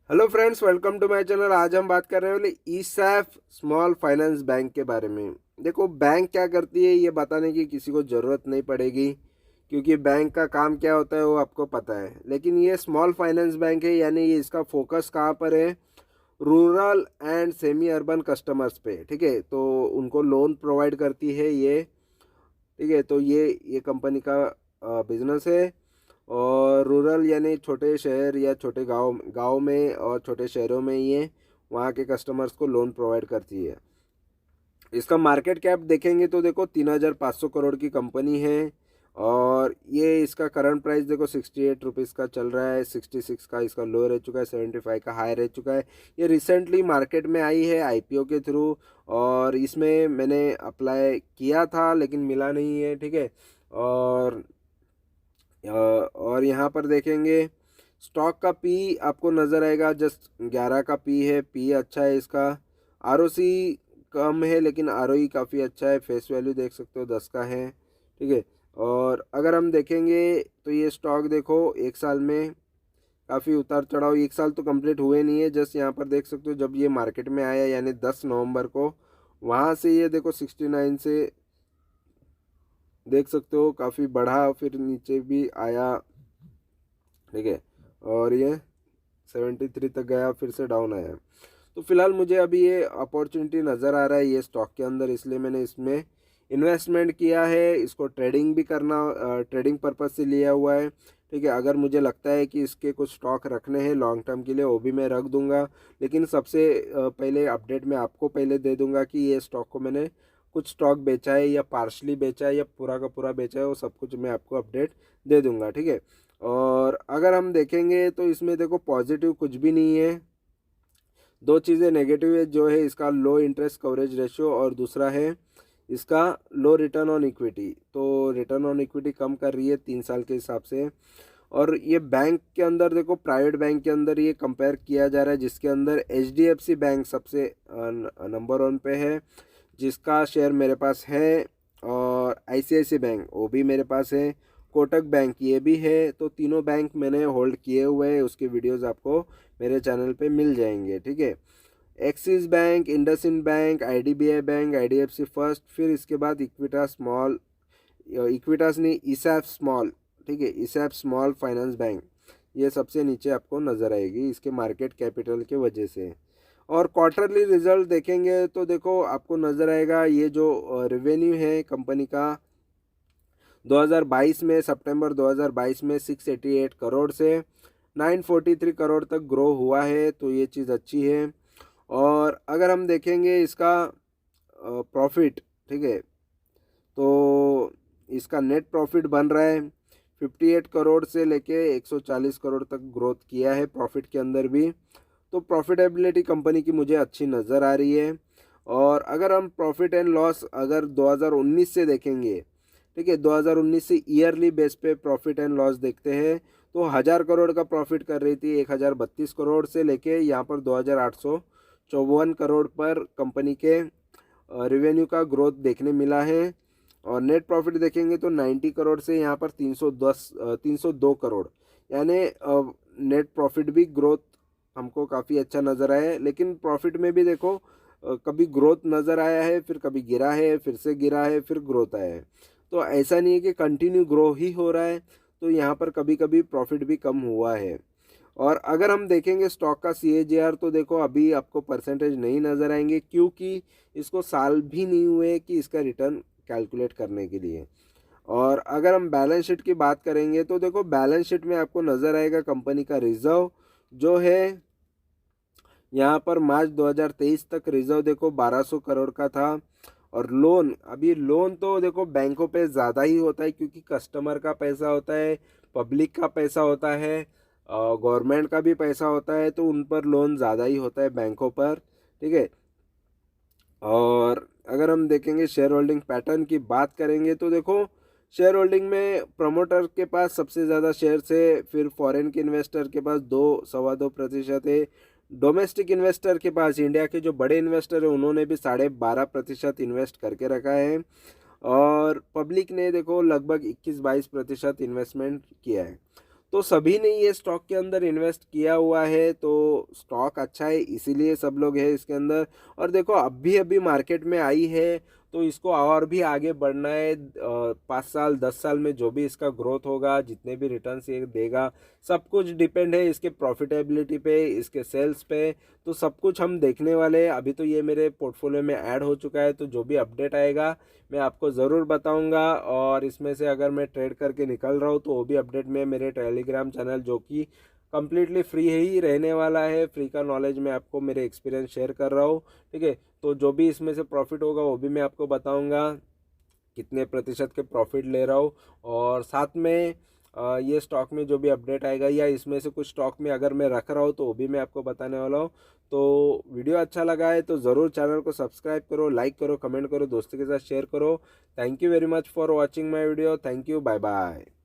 Hello friends, welcome to my channel. आज हम बात कर रहे हैं ईसैफ स्मॉल फाइनेंस बैंक के बारे में। देखो, बैंक क्या करती है ये बताने की किसी को ज़रूरत नहीं पड़ेगी, क्योंकि बैंक का काम क्या होता है वो आपको पता है। लेकिन ये स्मॉल फाइनेंस बैंक है, यानी ये इसका फोकस कहाँ पर है? Rural and semi urban customers पे। ठीक है, तो उनको लोन प्रोवाइड करती है ये। ठीक है, तो ये कंपनी का बिजनेस है। और रूरल यानी छोटे शहर या छोटे गांव गांव में और छोटे शहरों में ये वहाँ के कस्टमर्स को लोन प्रोवाइड करती है। इसका मार्केट कैप देखेंगे तो देखो 3,500 करोड़ की कंपनी है। और ये इसका करंट प्राइस देखो 68 रुपीज़ का चल रहा है। 66 का इसका लो रह चुका है, 75 का हाई रह चुका है। ये रिसेंटली मार्केट में आई है आईपीओ के थ्रू, और इसमें मैंने अप्लाई किया था लेकिन मिला नहीं है। ठीक है, और यहाँ पर देखेंगे स्टॉक का पी आपको नज़र आएगा, जस्ट 11 का पी है। पी अच्छा है इसका। आरओसी कम है लेकिन आरओई काफ़ी अच्छा है। फेस वैल्यू देख सकते हो 10 का है। ठीक है, और अगर हम देखेंगे तो ये स्टॉक देखो एक साल में काफ़ी उतार चढ़ाव, एक साल तो कंप्लीट हुए नहीं है। जस्ट यहाँ पर देख सकते हो जब ये मार्केट में आया यानी 10 नवंबर को, वहाँ से ये देखो 69 से देख सकते हो काफ़ी बढ़ा, फिर नीचे भी आया। ठीक है, और ये 73 तक गया, फिर से डाउन आया। तो फिलहाल मुझे अभी ये अपॉर्चुनिटी नज़र आ रहा है ये स्टॉक के अंदर, इसलिए मैंने इसमें इन्वेस्टमेंट किया है। इसको ट्रेडिंग भी करना, ट्रेडिंग पर्पज़ से लिया हुआ है। ठीक है, अगर मुझे लगता है कि इसके कुछ स्टॉक रखने हैं लॉन्ग टर्म के लिए, वो भी मैं रख दूंगा। लेकिन सबसे पहले अपडेट मैं आपको पहले दे दूंगा कि ये स्टॉक को मैंने कुछ स्टॉक बेचा है या पार्शली बेचा है या पूरा का पूरा बेचा है, वो सब कुछ मैं आपको अपडेट दे दूंगा। ठीक है, और अगर हम देखेंगे तो इसमें देखो पॉजिटिव कुछ भी नहीं है। दो चीज़ें नेगेटिव है, जो है इसका लो इंटरेस्ट कवरेज रेशियो, और दूसरा है इसका लो रिटर्न ऑन इक्विटी। तो रिटर्न ऑन इक्विटी कम कर रही है 3 साल के हिसाब से। और ये बैंक के अंदर देखो, प्राइवेट बैंक के अंदर ये कंपेयर किया जा रहा है, जिसके अंदर एचडीएफसी बैंक सबसे नंबर 1 पे है, जिसका शेयर मेरे पास है। और आईसीआईसीआई बैंक वो भी मेरे पास है। कोटक बैंक ये भी है। तो तीनों बैंक मैंने होल्ड किए हुए हैं, उसके वीडियोस आपको मेरे चैनल पे मिल जाएंगे। ठीक है, axis bank, IndusInd bank, IDBI bank, IDFC first, फिर इसके बाद इक्विटास स्मॉल, इक्विटास नहीं, ईसैफ स्मॉल। ठीक है, ईसैफ स्मॉल फाइनेंस बैंक ये सबसे नीचे आपको नज़र आएगी इसके मार्केट कैपिटल के वजह से। और क्वार्टरली रिजल्ट देखेंगे तो देखो आपको नज़र आएगा ये जो रेवेन्यू है कंपनी का 2022 में, सितंबर 2022 में 688 करोड़ से 943 करोड़ तक ग्रो हुआ है, तो ये चीज़ अच्छी है। और अगर हम देखेंगे इसका प्रॉफिट, ठीक है, तो इसका नेट प्रॉफिट बन रहा है 58 करोड़ से लेके 140 करोड़ तक ग्रोथ किया है प्रॉफिट के अंदर भी। तो प्रॉफिटेबिलिटी कंपनी की मुझे अच्छी नज़र आ रही है। और अगर हम प्रॉफिट एंड लॉस अगर 2019 से देखेंगे, ठीक है, 2019 से ईयरली बेस पे प्रॉफिट एंड लॉस देखते हैं, तो 1,000 करोड़ का प्रॉफिट कर रही थी 1,032 करोड़ से लेके यहाँ पर 2,854 करोड़ पर कंपनी के रेवेन्यू का ग्रोथ देखने मिला है। और नेट प्रॉफिट देखेंगे तो 90 करोड़ से यहाँ पर 302 करोड़, यानी नेट प्रॉफिट भी ग्रोथ हमको काफ़ी अच्छा नज़र आया है। लेकिन प्रॉफिट में भी देखो कभी ग्रोथ नज़र आया है, फिर कभी गिरा है, फिर से गिरा है, फिर ग्रोथ आया है। तो ऐसा नहीं है कि कंटिन्यू ग्रो ही हो रहा है। तो यहाँ पर कभी कभी प्रॉफिट भी कम हुआ है। और अगर हम देखेंगे स्टॉक का सीएजीआर, तो देखो अभी आपको परसेंटेज नहीं नज़र आएंगे, क्योंकि इसको साल भी नहीं हुए कि इसका रिटर्न कैलकुलेट करने के लिए। और अगर हम बैलेंस शीट की बात करेंगे तो देखो बैलेंस शीट में आपको नज़र आएगा कंपनी का रिजर्व जो है यहाँ पर मार्च 2023 तक रिजर्व देखो 1,200 करोड़ का था। और लोन, अभी लोन तो देखो बैंकों पे ज़्यादा ही होता है, क्योंकि कस्टमर का पैसा होता है, पब्लिक का पैसा होता है, गवर्नमेंट का भी पैसा होता है, तो उन पर लोन ज़्यादा ही होता है बैंकों पर। ठीक है, और अगर हम देखेंगे शेयर होल्डिंग पैटर्न की बात करेंगे तो देखो शेयर होल्डिंग में प्रमोटर के पास सबसे ज़्यादा शेयर्स है, फिर फॉरेन के इन्वेस्टर के पास 2-2.25% है। डोमेस्टिक इन्वेस्टर के पास, इंडिया के जो बड़े इन्वेस्टर हैं उन्होंने भी 12.5% इन्वेस्ट करके रखा है। और पब्लिक ने देखो लगभग 21-22% इन्वेस्टमेंट किया है। तो सभी ने ये स्टॉक के अंदर इन्वेस्ट किया हुआ है, तो स्टॉक अच्छा है इसीलिए सब लोग हैं इसके अंदर। और देखो अभी अभी मार्केट में आई है, तो इसको और भी आगे बढ़ना है। 5 साल 10 साल में जो भी इसका ग्रोथ होगा, जितने भी रिटर्न्स ये देगा, सब कुछ डिपेंड है इसके प्रॉफिटेबिलिटी पे, इसके सेल्स पे। तो सब कुछ हम देखने वाले हैं। अभी तो ये मेरे पोर्टफोलियो में ऐड हो चुका है, तो जो भी अपडेट आएगा मैं आपको ज़रूर बताऊंगा। और इसमें से अगर मैं ट्रेड करके निकल रहा हूँ तो वो भी अपडेट में मेरे टेलीग्राम चैनल, जो कि कम्प्लीटली फ्री ही रहने वाला है, फ्री का नॉलेज मैं आपको मेरे एक्सपीरियंस शेयर कर रहा हूँ, ठीक है। तो जो भी इसमें से प्रॉफिट होगा वो भी मैं आपको बताऊंगा, कितने प्रतिशत के प्रॉफिट ले रहा हूँ। और साथ में ये स्टॉक में जो भी अपडेट आएगा, या इसमें से कुछ स्टॉक में अगर मैं रख रहा हूँ तो वो भी मैं आपको बताने वाला हूँ। तो वीडियो अच्छा लगा है तो ज़रूर चैनल को सब्सक्राइब करो, लाइक करो, कमेंट करो, दोस्तों के साथ शेयर करो। Thank you very much for watching my video. Thank you, bye bye.